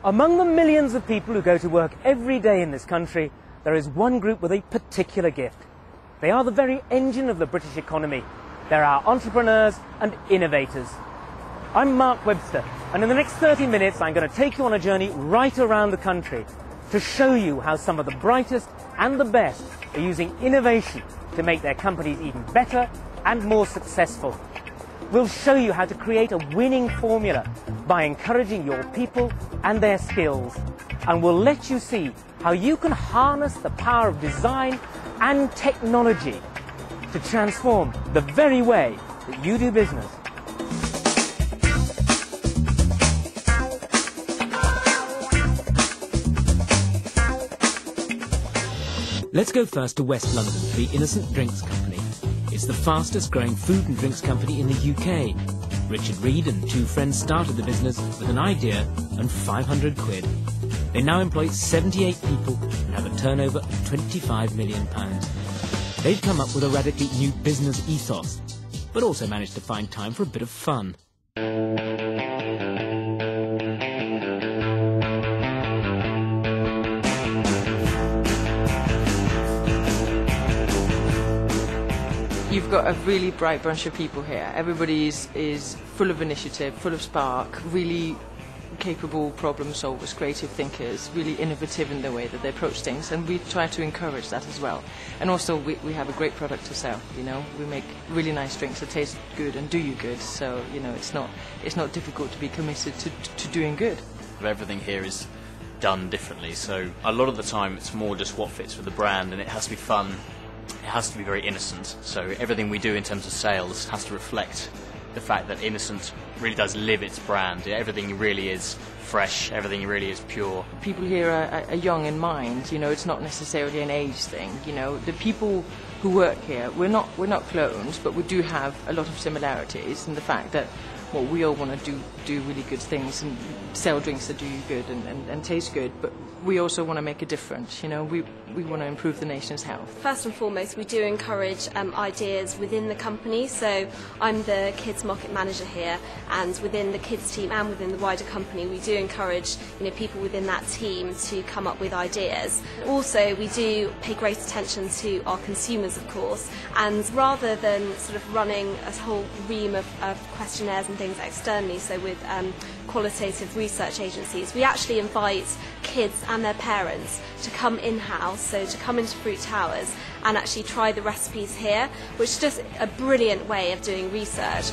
Among the millions of people who go to work every day in this country, there is one group with a particular gift. They are the very engine of the British economy. They're our entrepreneurs and innovators. I'm Mark Webster, and in the next 30 minutes I'm going to take you on a journey right around the country to show you how some of the brightest and the best are using innovation to make their companies even better and more successful. We'll show you how to create a winning formula by encouraging your people and their skills. And we'll let you see how you can harness the power of design and technology to transform the very way that you do business. Let's go first to West London for the Innocent Drinks Company. It's the fastest growing food and drinks company in the UK. Richard Reed and two friends started the business with an idea and 500 quid. They now employ 78 people and have a turnover of £25 million. They've come up with a radically new business ethos, but also managed to find time for a bit of fun. You've got a really bright bunch of people here. Everybody is full of initiative, full of spark, really capable problem solvers, creative thinkers, really innovative in the way that they approach things, and we try to encourage that as well. And also we have a great product to sell, you know. We make really nice drinks that taste good and do you good, so you know it's not difficult to be committed to doing good. Everything here is done differently, so a lot of the time it's more just what fits with the brand, and it has to be fun. It has to be very innocent, so everything we do in terms of sales has to reflect the fact that Innocent really does live its brand. Everything really is fresh, everything really is pure. People here are young in mind, you know, it's not necessarily an age thing, you know. The people who work here, we're not clones, but we do have a lot of similarities in the fact that we all want to do really good things and sell drinks that do you good and taste good, but we also want to make a difference, you know. We want to improve the nation's health. First and foremost, we do encourage ideas within the company, so I'm the kids market manager here, and within the kids team and within the wider company we do encourage, you know, people within that team to come up with ideas. Also, we do pay great attention to our consumers, of course, and rather than sort of running a whole ream of questionnaires and things externally, so with qualitative research agencies, we actually invite kids and their parents to come in-house, so to come into Fruit Towers and actually try the recipes here, which is just a brilliant way of doing research.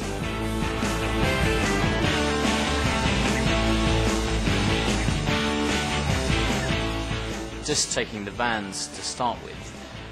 Just taking the vans to start with,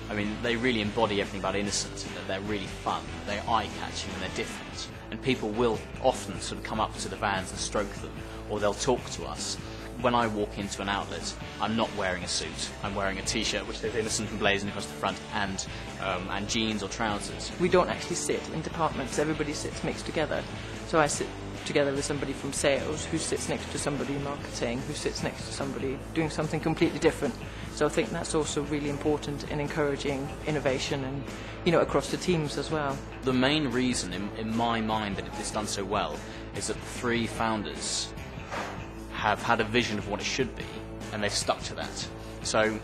I mean, they really embody everything about Innocent, that they're really fun, they're eye-catching and they're different. And people will often sort of come up to the vans and stroke them, or they'll talk to us. When I walk into an outlet, I'm not wearing a suit. I'm wearing a T-shirt which says Innocent and blazing across the front, and jeans or trousers. We don't actually sit in departments. Everybody sits mixed together. So I sit together with somebody from sales, who sits next to somebody in marketing, who sits next to somebody doing something completely different. So I think that's also really important in encouraging innovation and, you know, across the teams as well. The main reason in my mind that it's done so well is that the three founders have had a vision of what it should be, and they've stuck to that. So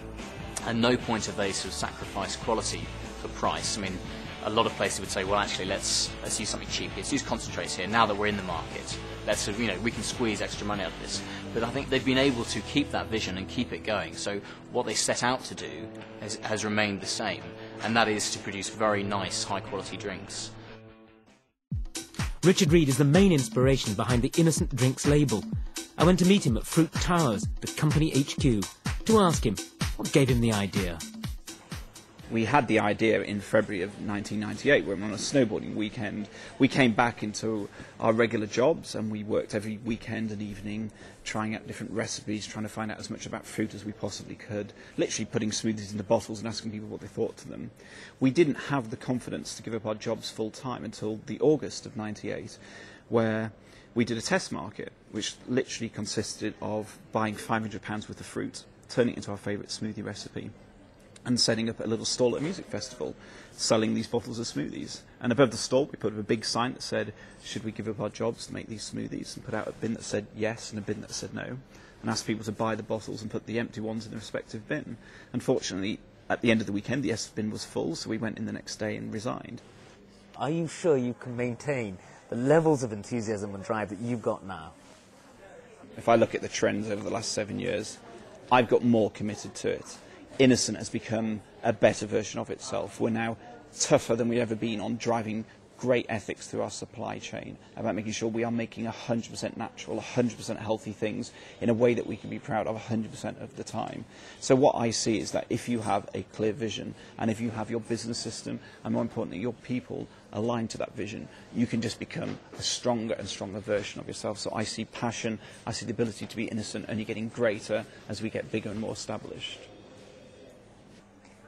at no point have they sort of sacrificed quality for price. I mean, a lot of places would say, well, actually, let's use something cheap. Let's use concentrates here. Now that we're in the market, let's, you know, we can squeeze extra money out of this. But I think they've been able to keep that vision and keep it going. So what they set out to do has remained the same, and that is to produce very nice, high-quality drinks. Richard Reed is the main inspiration behind the Innocent Drinks label. I went to meet him at Fruit Towers, the company HQ, to ask him what gave him the idea. We had the idea in February of 1998 when we were on a snowboarding weekend. We came back into our regular jobs and we worked every weekend and evening trying out different recipes, trying to find out as much about fruit as we possibly could, literally putting smoothies into bottles and asking people what they thought to them. We didn't have the confidence to give up our jobs full time until the August of 98, where we did a test market, which literally consisted of buying £500 worth of fruit, turning it into our favourite smoothie recipe, and setting up a little stall at a music festival, selling these bottles of smoothies. And above the stall we put up a big sign that said, should we give up our jobs to make these smoothies, and put out a bin that said yes and a bin that said no. and asked people to buy the bottles and put the empty ones in the respective bin. Unfortunately, at the end of the weekend, the S bin was full, so we went in the next day and resigned. Are you sure you can maintain the levels of enthusiasm and drive that you've got now? If I look at the trends over the last 7 years, I've got more committed to it. Innocent has become a better version of itself. We're now tougher than we've ever been on driving great ethics through our supply chain, about making sure we are making 100% natural, 100% healthy things in a way that we can be proud of 100% of the time. So what I see is that if you have a clear vision, and if you have your business system, and more importantly, your people aligned to that vision, you can just become a stronger and stronger version of yourself. So I see passion, I see the ability to be innocent, only getting greater as we get bigger and more established.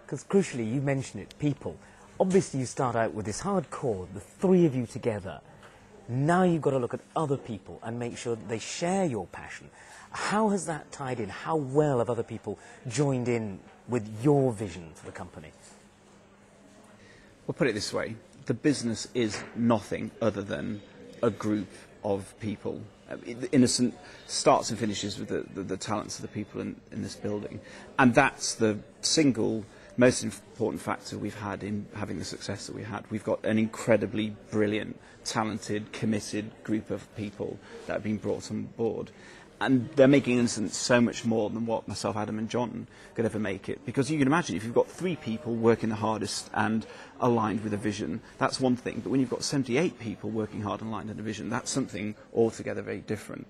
Because crucially, you mentioned it, people. Obviously, you start out with this hard core, the three of you together. Now you've got to look at other people and make sure that they share your passion. How has that tied in? How well have other people joined in with your vision for the company? We'll put it this way. The business is nothing other than a group of people. Innocent starts and finishes with the talents of the people in this building. And that's the single most important factor we've had in having the success that we had. We've got an incredibly brilliant, talented, committed group of people that have been brought on board. And they're making Innocent so much more than what myself, Adam and John could ever make it. Because you can imagine, if you've got 3 people working the hardest and aligned with a vision, that's one thing. But when you've got 78 people working hard and aligned in a vision, that's something altogether very different.